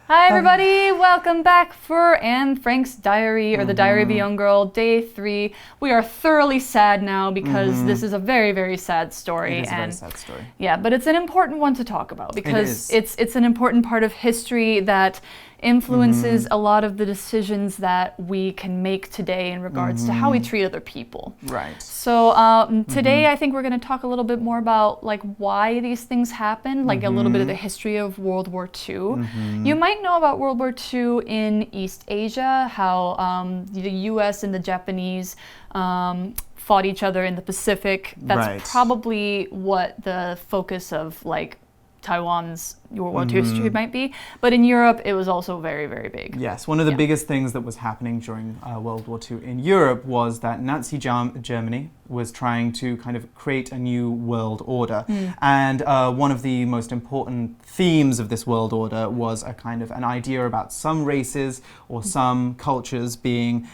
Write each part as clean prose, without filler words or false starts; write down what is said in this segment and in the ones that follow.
Hi everybody, welcome back for Anne Frank's Diary, or The Diary of a Young Girl, Day 3. We are thoroughly sad now because this is a very, very sad story. It is a very sad story. Yeah, but it's an important one to talk about because it's an important part of history that influences a lot of the decisions that we can make today in regards to how we treat other people. Right. So today I think we're going to talk a little bit more about like why these things happen, like a little bit of the history of World War II. You might know about World War II in East Asia, how the US and the Japanese fought each other in the Pacific. That's probably what the focus of like Taiwan's World War II history might be, but in Europe it was also very, very big. Yes, one of the biggest things that was happening during World War II in Europe was that Nazi Germany was trying to kind of create a new world order. And one of the most important themes of this world order was a kind of an idea about some races or some cultures being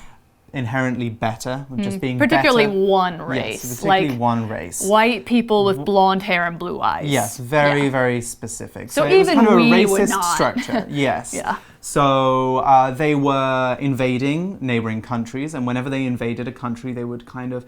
inherently better, just being particularly better. one race. Yes, particularly like one race. White people with blonde hair and blue eyes. Yes, very, very specific. So it was even kind of a we would racist not. structure. Yes. Yeah. So they were invading neighboring countries, and whenever they invaded a country, they would kind of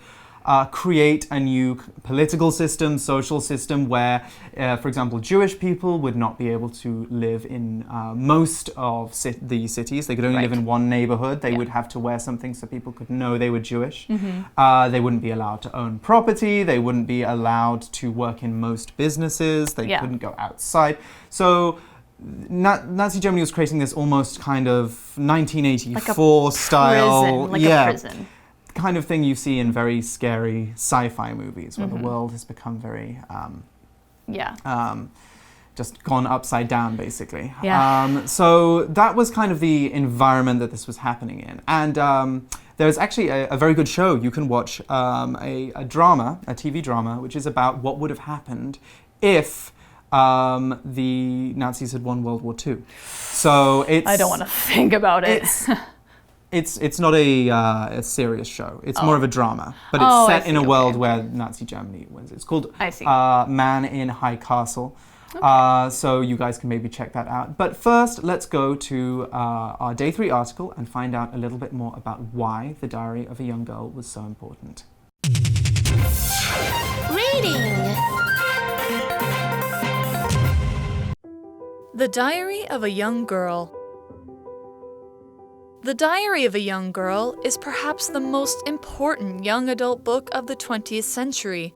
create a new political system, social system where, for example, Jewish people would not be able to live in most of the cities. They could only live in one neighborhood. They would have to wear something so people could know they were Jewish. They wouldn't be allowed to own property. They wouldn't be allowed to work in most businesses. They couldn't go outside. So Nazi Germany was creating this almost kind of 1984 style, a prison. Kind of thing you see in very scary sci-fi movies where the world has become very just gone upside down, basically. So that was kind of the environment that this was happening in. And there's actually a very good show you can watch, a drama, a TV drama, which is about what would have happened if the Nazis had won World War II. So I don't want to think about it. It's not a serious show. It's more of a drama, but it's set in a world where Nazi Germany wins. It's called Man in High Castle. So you guys can maybe check that out. But first, let's go to our Day 3 article and find out a little bit more about why The Diary of a Young Girl was so important. Reading. The Diary of a Young Girl. The Diary of a Young Girl is perhaps the most important young adult book of the 20th century.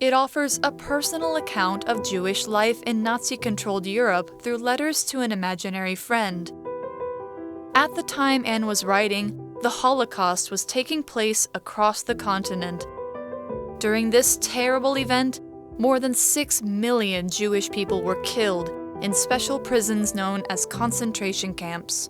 It offers a personal account of Jewish life in Nazi-controlled Europe through letters to an imaginary friend. At the time Anne was writing, the Holocaust was taking place across the continent. During this terrible event, more than 6 million Jewish people were killed in special prisons known as concentration camps.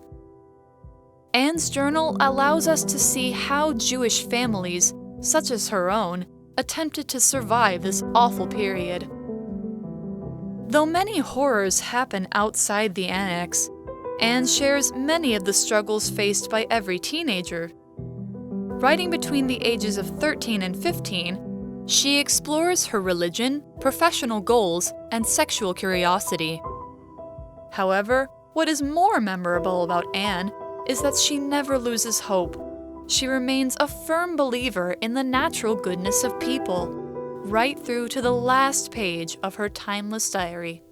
Anne's journal allows us to see how Jewish families, such as her own, attempted to survive this awful period. Though many horrors happen outside the annex, Anne shares many of the struggles faced by every teenager. Writing between the ages of 13 and 15, she explores her religion, professional goals, and sexual curiosity. However, what is more memorable about Anne is that she never loses hope. She remains a firm believer in the natural goodness of people, right through to the last page of her timeless diary.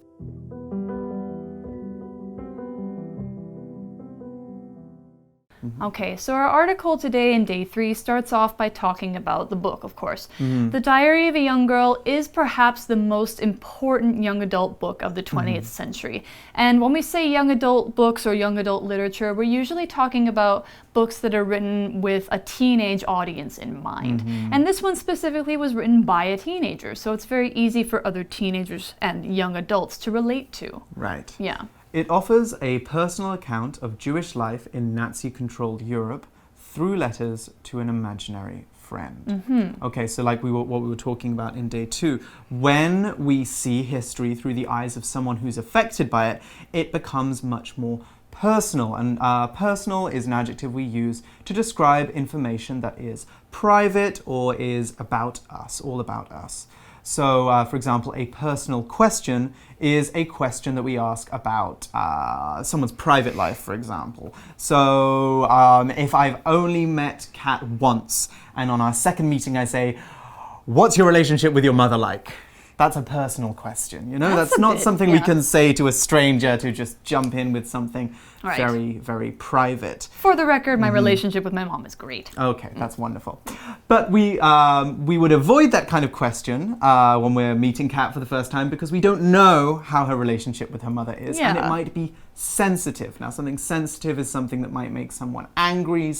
Okay, so our article today in Day 3 starts off by talking about the book, of course. The Diary of a Young Girl is perhaps the most important young adult book of the 20th century. And when we say young adult books or young adult literature, we're usually talking about books that are written with a teenage audience in mind. And this one specifically was written by a teenager, so it's very easy for other teenagers and young adults to relate to. Right. Yeah. It offers a personal account of Jewish life in Nazi-controlled Europe through letters to an imaginary friend. Okay, so like what we were talking about in Day 2, when we see history through the eyes of someone who's affected by it, it becomes much more personal. And personal is an adjective we use to describe information that is private or is about us, all about us. So, for example, a personal question is a question that we ask about someone's private life, for example. So, if I've only met Kat once, and on our second meeting I say, "What's your relationship with your mother like?" That's a personal question, you know? That's not something we can say to a stranger to just jump in with something very, very private. For the record, my relationship with my mom is great. Okay, that's wonderful. But we would avoid that kind of question when we're meeting Kat for the first time because we don't know how her relationship with her mother is. And it might be sensitive. Now, something sensitive is something that might make someone angry,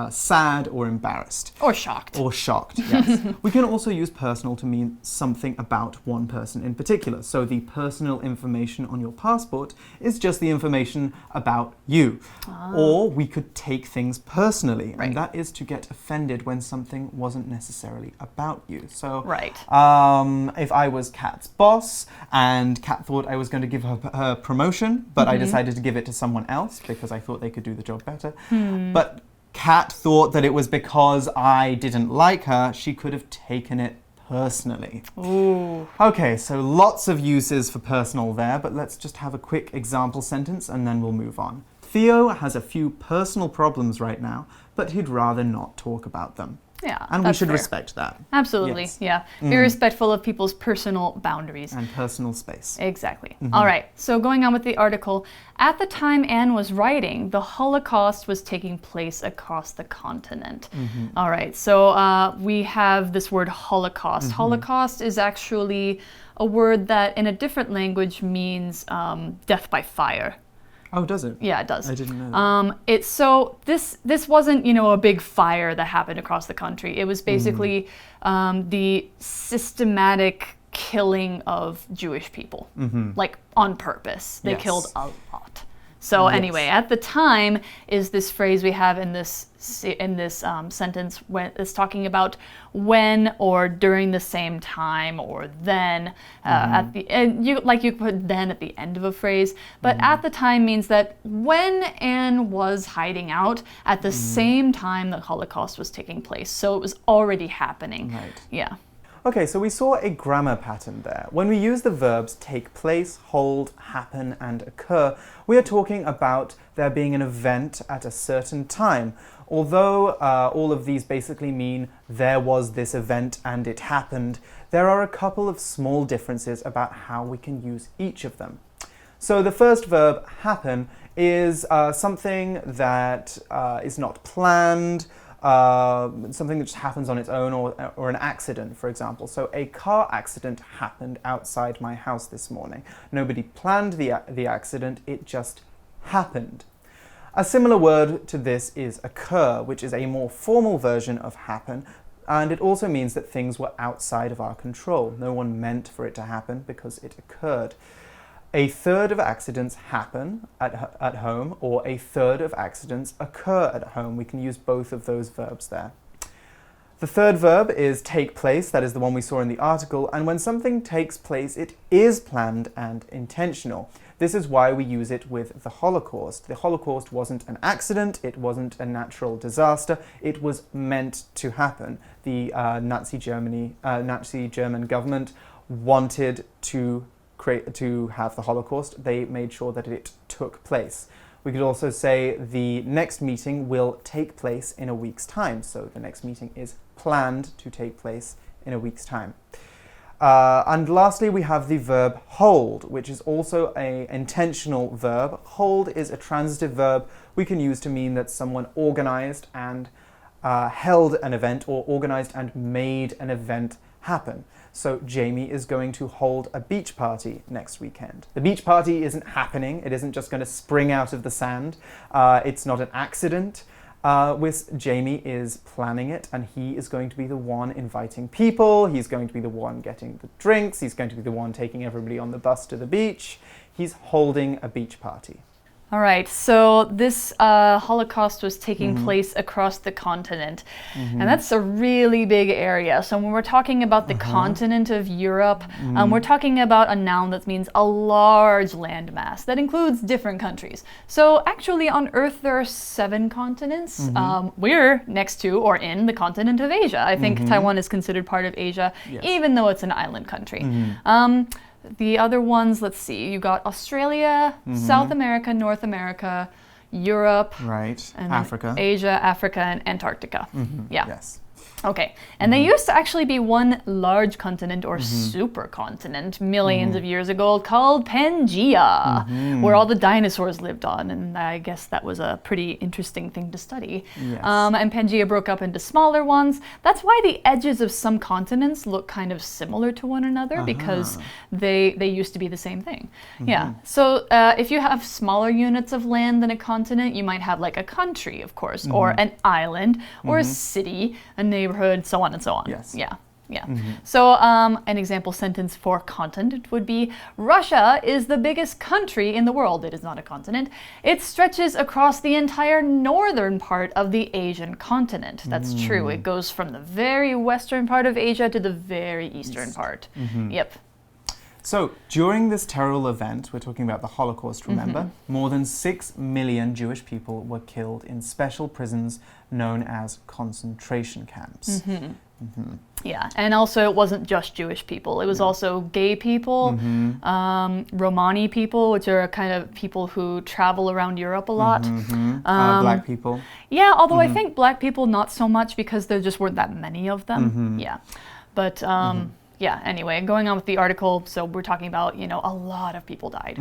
sad, or embarrassed. Or shocked. Or shocked, yes. We can also use personal to mean something about one person in particular. So the personal information on your passport is just the information about you. Or we could take things personally, and that is to get offended when something wasn't necessarily about you. So if I was Kat's boss and Kat thought I was going to give her promotion, but I decided to give it to someone else because I thought they could do the job better. But Kat thought that it was because I didn't like her, she could have taken it personally. Ooh. Okay, so lots of uses for personal there, but let's just have a quick example sentence and then we'll move on. Theo has a few personal problems right now, but he'd rather not talk about them. Yeah, and we should respect that. Absolutely, yeah. Be respectful of people's personal boundaries. And personal space. Exactly. All right, so going on with the article. At the time Anne was writing, the Holocaust was taking place across the continent. All right, so we have this word Holocaust. Holocaust is actually a word that in a different language means death by fire. Oh, does it? Yeah, it does. I didn't know that. So this wasn't, you know, a big fire that happened across the country. It was basically the systematic killing of Jewish people, like on purpose. They killed a lot. So anyway, at the time is this phrase we have in this sentence when it's talking about when or during the same time or then at the end. You put then at the end of a phrase, but at the time means that when Anne was hiding out at the same time the Holocaust was taking place. So it was already happening. Right. Yeah. Okay, so we saw a grammar pattern there. When we use the verbs take place, hold, happen, and occur, we are talking about there being an event at a certain time. Although all of these basically mean there was this event and it happened, there are a couple of small differences about how we can use each of them. So the first verb, happen, is something that is not planned, something that just happens on its own, or an accident, for example. So a car accident happened outside my house this morning. Nobody planned the accident, it just happened. A similar word to this is occur, which is a more formal version of happen, and it also means that things were outside of our control. No one meant for it to happen because it occurred. A third of accidents happen at home, or a third of accidents occur at home. We can use both of those verbs there. The third verb is take place. That is the one we saw in the article. And when something takes place, it is planned and intentional. This is why we use it with the Holocaust. The Holocaust wasn't an accident. It wasn't a natural disaster. It was meant to happen. The Nazi German government wanted to have the Holocaust. They made sure that it took place. We could also say the next meeting will take place in a week's time. So the next meeting is planned to take place in a week's time. And lastly, we have the verb hold, which is also an intentional verb. Hold is a transitive verb we can use to mean that someone organized and held an event, or organized and made an event happen. So Jamie is going to hold a beach party next weekend. The beach party isn't happening. It isn't just going to spring out of the sand. It's not an accident. Jamie is planning it, and he is going to be the one inviting people. He's going to be the one getting the drinks. He's going to be the one taking everybody on the bus to the beach. He's holding a beach party. All right, so this Holocaust was taking place across the continent, and that's a really big area. So when we're talking about the continent of Europe, we're talking about a noun that means a large landmass that includes different countries. So actually on Earth there are 7 continents. We're next to or in the continent of Asia. I think Taiwan is considered part of Asia, even though it's an island country. The other ones, let's see, you got Australia, South America, North America, Europe, right, and Africa, Asia, Africa, and Antarctica. Yeah. Yes. Okay, and they used to actually be one large continent or supercontinent millions of years ago called Pangaea, where all the dinosaurs lived on, and I guess that was a pretty interesting thing to study. Yes. And Pangaea broke up into smaller ones. That's why the edges of some continents look kind of similar to one another, because they used to be the same thing. Yeah, so if you have smaller units of land than a continent, you might have like a country, of course, or an island, or a city, a neighborhood, so on and so on. Yes. Yeah. Yeah. So an example sentence for continent would be, Russia is the biggest country in the world. It is not a continent. It stretches across the entire northern part of the Asian continent. That's true. It goes from the very western part of Asia to the very eastern part. Yep. So, during this terrible event, we're talking about the Holocaust, remember? More than 6 million Jewish people were killed in special prisons known as concentration camps. Yeah, and also it wasn't just Jewish people. It was also gay people, Romani people, which are kind of people who travel around Europe a lot. Black people. Yeah, although I think black people not so much because there just weren't that many of them. Yeah, but yeah, anyway, going on with the article, so we're talking about, you know, a lot of people died.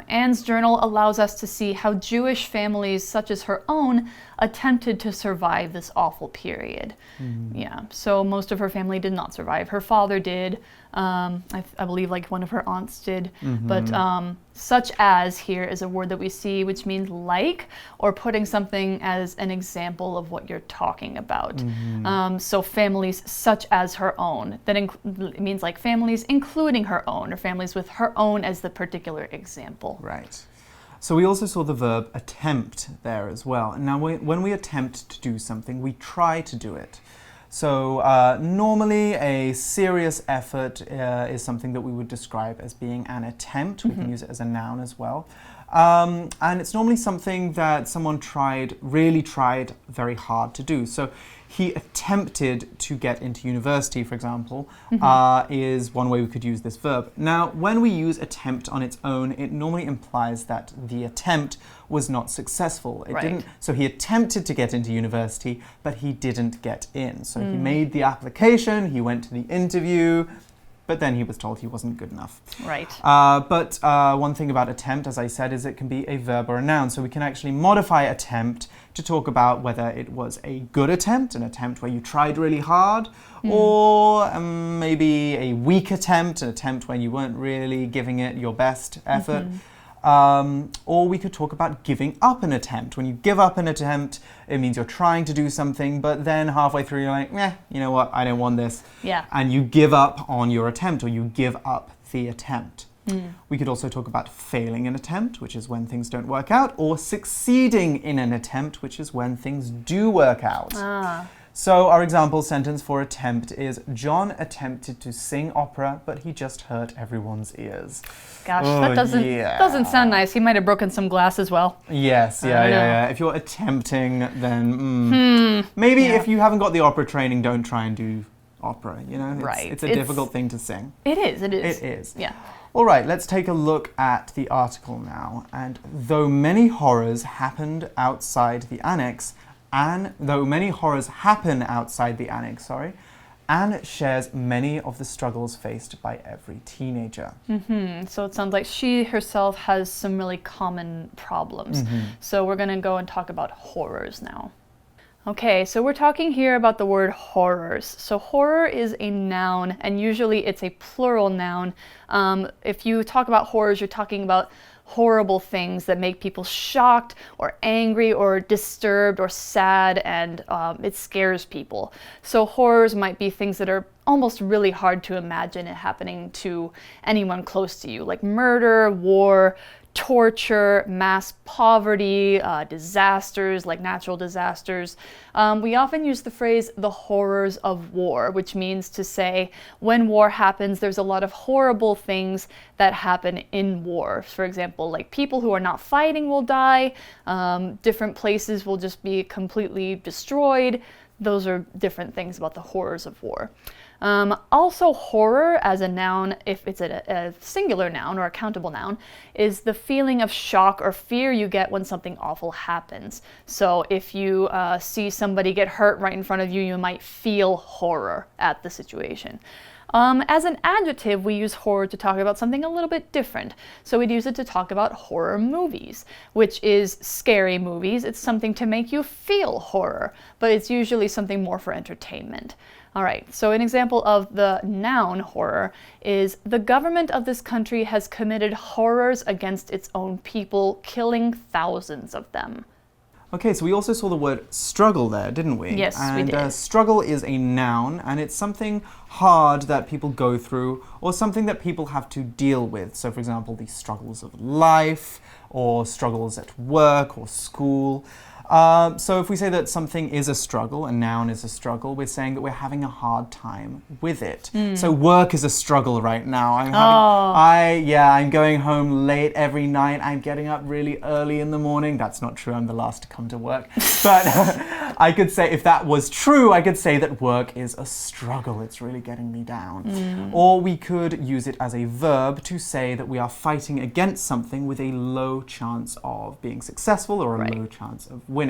Anne's journal allows us to see how Jewish families, such as her own, attempted to survive this awful period. Yeah, so most of her family did not survive. Her father did. I believe like one of her aunts did. But such as here is a word that we see which means like, or putting something as an example of what you're talking about. So families such as her own. That it means like families including her own, or families with her own as the particular example. Right. So we also saw the verb attempt there as well. Now when we attempt to do something, we try to do it. So normally a serious effort is something that we would describe as being an attempt. We can use it as a noun as well. And it's normally something that someone really tried very hard to do. So he attempted to get into university, for example, is one way we could use this verb. Now, when we use attempt on its own, it normally implies that the attempt was not successful. It didn't. So he attempted to get into university, but he didn't get in. So he made the application, he went to the interview, but then he was told he wasn't good enough. Right. But one thing about attempt, as I said, is it can be a verb or a noun. So we can actually modify attempt to talk about whether it was a good attempt, an attempt where you tried really hard, or maybe a weak attempt, an attempt when you weren't really giving it your best effort. Or we could talk about giving up an attempt. When you give up an attempt, it means you're trying to do something, but then halfway through you're like, you know what, I don't want this. Yeah. And you give up on your attempt, or you give up the attempt. We could also talk about failing an attempt, which is when things don't work out, or succeeding in an attempt, which is when things do work out. So our example sentence for attempt is, John attempted to sing opera, but he just hurt everyone's ears. Gosh, that doesn't sound nice. He might have broken some glass as well. Yes, yeah. If you're attempting, then maybe if you haven't got the opera training, don't try and do opera, you know? It's a difficult thing to sing. It is. It is. Yeah. All right, let's take a look at the article now. And though many horrors happened outside the annex, Anne shares many of the struggles faced by every teenager. So it sounds like she herself has some really common problems. So we're going to go and talk about horrors now. Okay, so we're talking here about the word horrors. So horror is a noun, and usually it's a plural noun. If you talk about horrors, you're talking about horrible things that make people shocked or angry or disturbed or sad, and it scares people. So horrors might be things that are almost really hard to imagine it happening to anyone close to you, like murder, war, torture, mass poverty, disasters like natural disasters. We often use the phrase the horrors of war, which means to say when war happens, there's a lot of horrible things that happen in war. For example, like people who are not fighting will die, different places will just be completely destroyed. Those are different things about the horrors of war. Also, horror as a noun, if it's a singular noun or a countable noun, is the feeling of shock or fear you get when something awful happens. So if you see somebody get hurt right in front of you, you might feel horror at the situation. As an adjective, we use horror to talk about something a little bit different. So we'd use it to talk about horror movies, which is scary movies. It's something to make you feel horror, but it's usually something more for entertainment. All right, so an example of the noun horror is the government of this country has committed horrors against its own people, killing thousands of them. Okay, so we also saw the word struggle there, didn't we? Yes, we did. And struggle is a noun, and it's something hard that people go through or something that people have to deal with. So, for example, the struggles of life or struggles at work or school. So if we say that something is a struggle, a noun is a struggle, we're saying that we're having a hard time with it. So work is a struggle right now. I'm going home late every night. I'm getting up really early in the morning. That's not true. I'm the last to come to work. But I could say, if that was true, I could say that work is a struggle. It's really getting me down. Or we could use it as a verb to say that we are fighting against something with a low chance of being successful or a low chance of winning.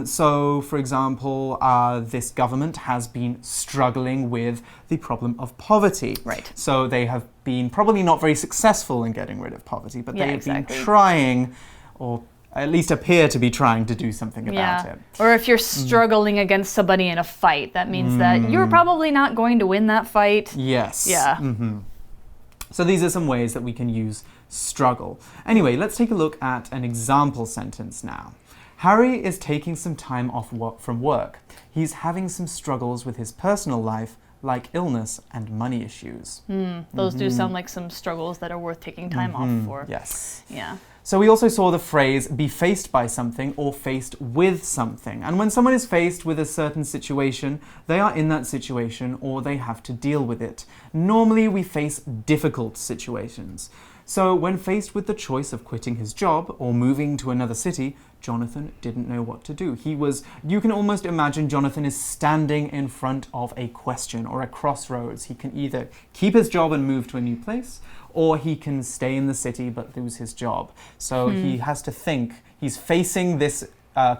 So, for example, this government has been struggling with the problem of poverty. Right. So they have been probably not very successful in getting rid of poverty, but they have been trying, or at least appear to be trying to do something about it. Or if you're struggling against somebody in a fight, that means that you're probably not going to win that fight. Yes. Yeah. So these are some ways that we can use struggle. Anyway, let's take a look at an example sentence now. Harry is taking some time off from work. He's having some struggles with his personal life, like illness and money issues. Those do sound like some struggles that are worth taking time off for. Yes. Yeah. So we also saw the phrase be faced by something or faced with something. And when someone is faced with a certain situation, they are in that situation or they have to deal with it. Normally we face difficult situations. So when faced with the choice of quitting his job or moving to another city, Jonathan didn't know what to do. You can almost imagine Jonathan is standing in front of a question or a crossroads. He can either keep his job and move to a new place, or he can stay in the city but lose his job. So he has to think. He's facing this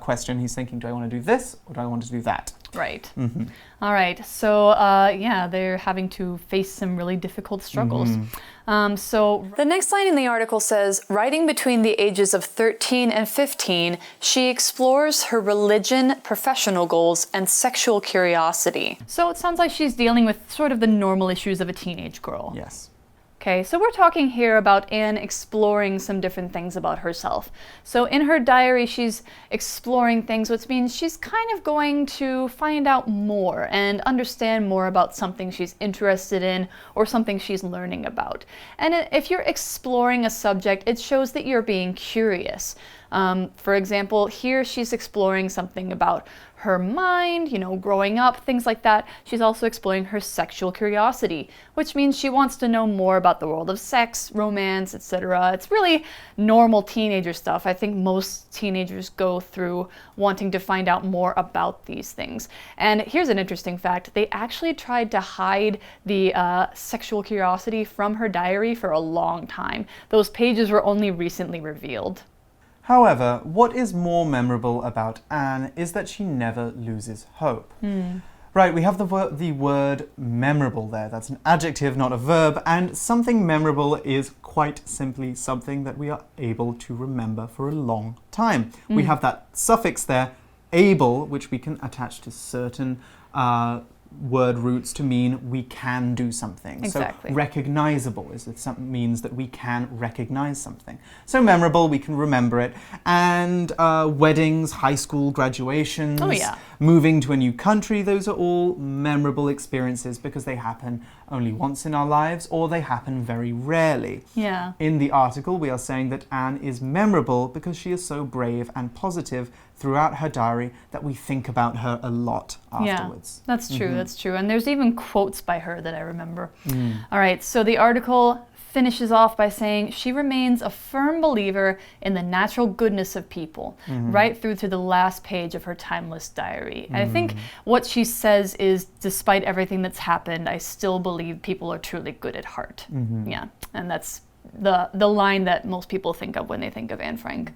question. He's thinking, do I want to do this or do I want to do that? Right. All right. So, they're having to face some really difficult struggles. So the next line in the article says, writing between the ages of 13 and 15, she explores her religion, professional goals, and sexual curiosity. So it sounds like she's dealing with sort of the normal issues of a teenage girl. Yes. Okay, so we're talking here about Anne exploring some different things about herself. So in her diary, she's exploring things, which means she's kind of going to find out more and understand more about something she's interested in or something she's learning about. And if you're exploring a subject, it shows that you're being curious. For example, here she's exploring something about her mind, growing up, things like that. She's also exploring her sexual curiosity, which means she wants to know more about the world of sex, romance, etc. It's really normal teenager stuff. I think most teenagers go through wanting to find out more about these things. And here's an interesting fact. They actually tried to hide the sexual curiosity from her diary for a long time. Those pages were only recently revealed. However, what is more memorable about Anne is that she never loses hope. Right, we have the word memorable there. That's an adjective, not a verb, and something memorable is quite simply something that we are able to remember for a long time. We have that suffix there, able, which we can attach to certain word roots to mean we can do something. Exactly. So recognizable means that we can recognize something. So memorable, we can remember it. And weddings, high school graduations, moving to a new country, those are all memorable experiences because they happen only once in our lives or they happen very rarely. Yeah. In the article, we are saying that Anne is memorable because she is so brave and positive throughout her diary that we think about her a lot afterwards. Yeah, that's true, that's true. And there's even quotes by her that I remember. All right, so the article finishes off by saying she remains a firm believer in the natural goodness of people, right through to the last page of her timeless diary. I think what she says is, despite everything that's happened, I still believe people are truly good at heart. Yeah, and that's the line that most people think of when they think of Anne Frank.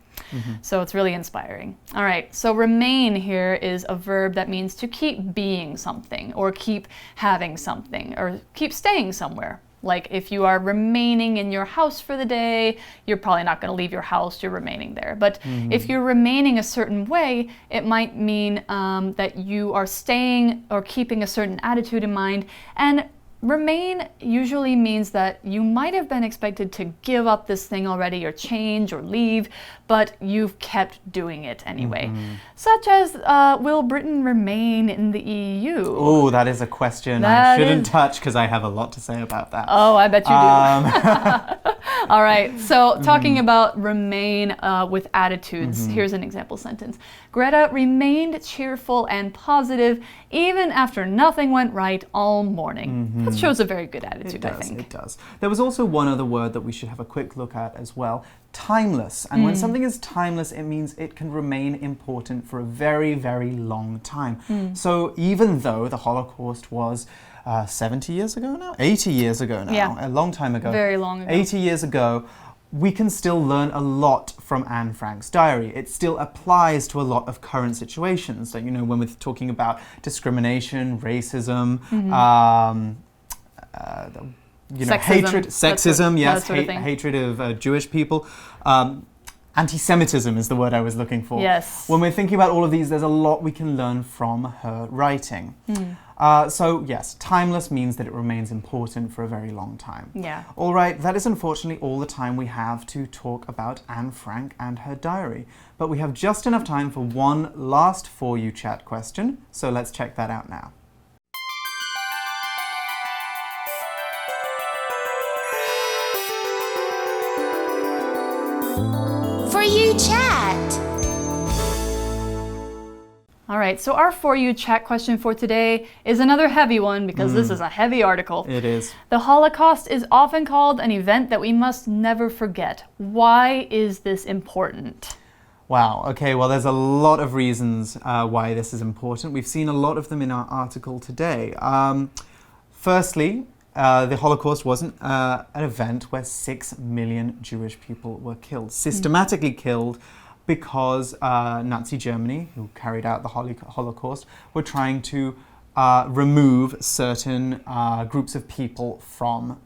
So it's really inspiring. All right, so remain here is a verb that means to keep being something or keep having something or keep staying somewhere. Like if you are remaining in your house for the day, you're probably not going to leave your house, you're remaining there. But if you're remaining a certain way, it might mean that you are staying or keeping a certain attitude in mind. And remain usually means that you might have been expected to give up this thing already or change or leave, but you've kept doing it anyway. Such as, will Britain remain in the EU? Oh, that is a question I shouldn't touch because I have a lot to say about that. Oh, I bet you do. All right, so talking about remain with attitudes, here's an example sentence. Greta remained cheerful and positive even after nothing went right all morning. That shows a very good attitude, I think. It does. There was also one other word that we should have a quick look at as well. Timeless. And when something is timeless, it means it can remain important for a very, very long time. So even though the Holocaust was 70 years ago now? 80 years ago now. A long time ago. Very long ago. 80 years ago. We can still learn a lot from Anne Frank's diary. It still applies to a lot of current situations. Like, you know, when we're talking about discrimination, racism, you know, hatred, sexism, yes, hatred of Jewish people. Anti-Semitism is the word I was looking for. Yes. When we're thinking about all of these, there's a lot we can learn from her writing. So yes, timeless means that it remains important for a very long time. Yeah. All right, that is unfortunately all the time we have to talk about Anne Frank and her diary. But we have just enough time for one last For You Chat question, so let's check that out now. For You Chat. All right, so our For You Chat question for today is another heavy one because this is a heavy article. It is. The Holocaust is often called an event that we must never forget. Why is this important? Wow, okay, well there's a lot of reasons why this is important. We've seen a lot of them in our article today. Firstly, the Holocaust wasn't an event where 6 million Jewish people were killed, systematically killed, because Nazi Germany, who carried out the Holocaust, were trying to remove certain groups of people from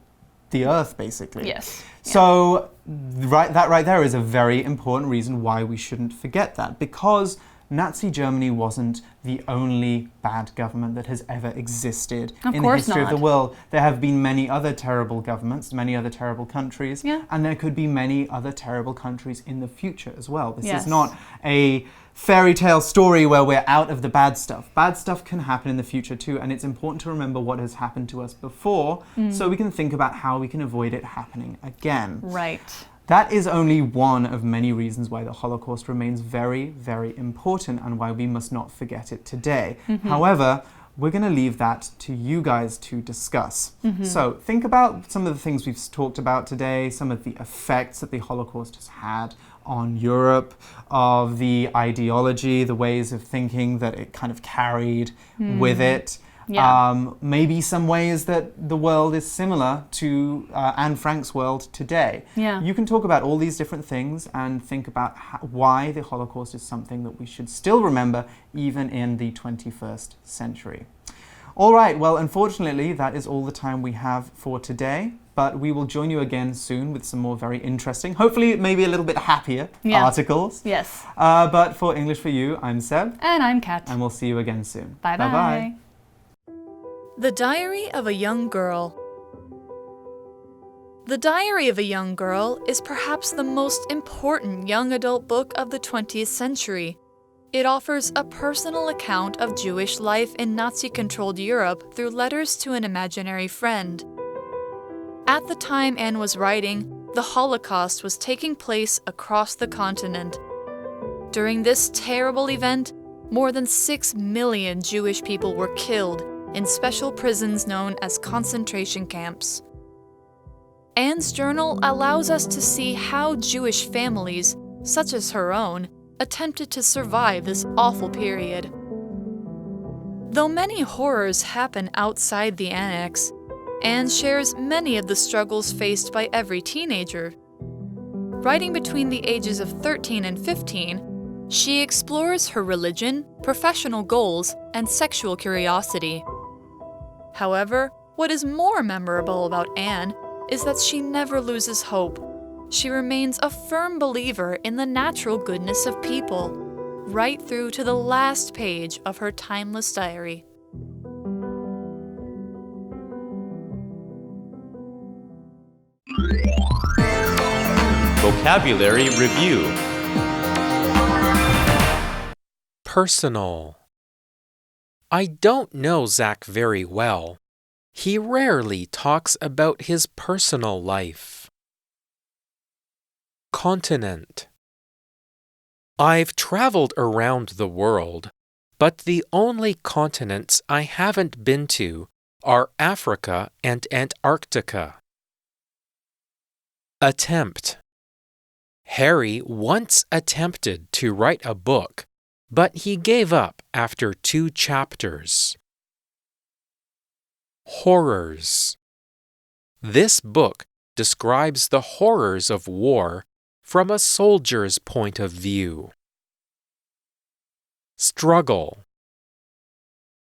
the earth, basically. Yes. So that right there is a very important reason why we shouldn't forget that, because Nazi Germany wasn't the only bad government that has ever existed in the history of the world. There have been many other terrible governments, many other terrible countries, and there could be many other terrible countries in the future as well. This is not a fairy tale story where we're out of the bad stuff. Bad stuff can happen in the future too, and it's important to remember what has happened to us before so we can think about how we can avoid it happening again. Right. That is only one of many reasons why the Holocaust remains very, very important and why we must not forget it today. However, we're going to leave that to you guys to discuss. So think about some of the things we've talked about today, some of the effects that the Holocaust has had on Europe, of the ideology, the ways of thinking that it kind of carried with it. Maybe some ways that the world is similar to Anne Frank's world today. You can talk about all these different things and think about why the Holocaust is something that we should still remember even in the 21st century. All right, well, unfortunately, that is all the time we have for today. But we will join you again soon with some more very interesting, hopefully maybe a little bit happier articles. Yes. But for English for You, I'm Seb. And I'm Kat. And we'll see you again soon. Bye-bye. Bye-bye. The Diary of a Young Girl. The Diary of a Young Girl is perhaps the most important young adult book of the 20th century. It offers a personal account of Jewish life in Nazi-controlled Europe through letters to an imaginary friend. At the time Anne was writing, the Holocaust was taking place across the continent. During this terrible event, more than 6 million Jewish people were killed in special prisons known as concentration camps. Anne's journal allows us to see how Jewish families, such as her own, attempted to survive this awful period. Though many horrors happen outside the annex, Anne shares many of the struggles faced by every teenager. Writing between the ages of 13 and 15, she explores her religion, professional goals, and sexual curiosity. However, what is more memorable about Anne is that she never loses hope. She remains a firm believer in the natural goodness of people, right through to the last page of her timeless diary. Vocabulary Review. Personal. I don't know Zach very well. He rarely talks about his personal life. Continent. I've traveled around the world, but the only continents I haven't been to are Africa and Antarctica. Attempt. Harry once attempted to write a book, but he gave up after 2 chapters. Horrors. This book describes the horrors of war from a soldier's point of view. Struggle.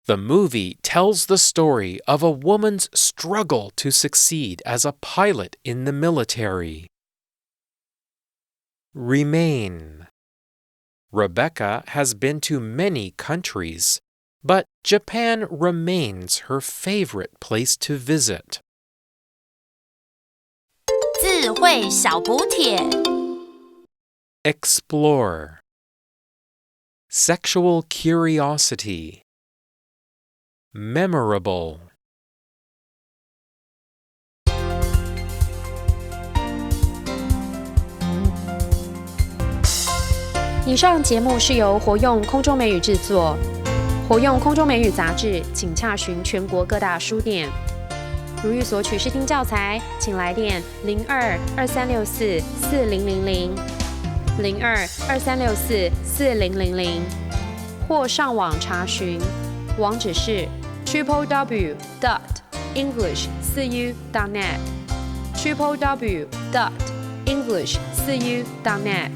The movie tells the story of a woman's struggle to succeed as a pilot in the military. Remain. Rebecca has been to many countries, but Japan remains her favorite place to visit. 智慧小补帖 Explore. Sexual curiosity. Memorable. 以上节目是由活用空中美语制作，活用空中美语杂志，请洽询全国各大书店。如欲索取试听教材，请来电02-2364-4000 02-2364-4000，或上网查询，网址是 www.english4u.net www.english4u.net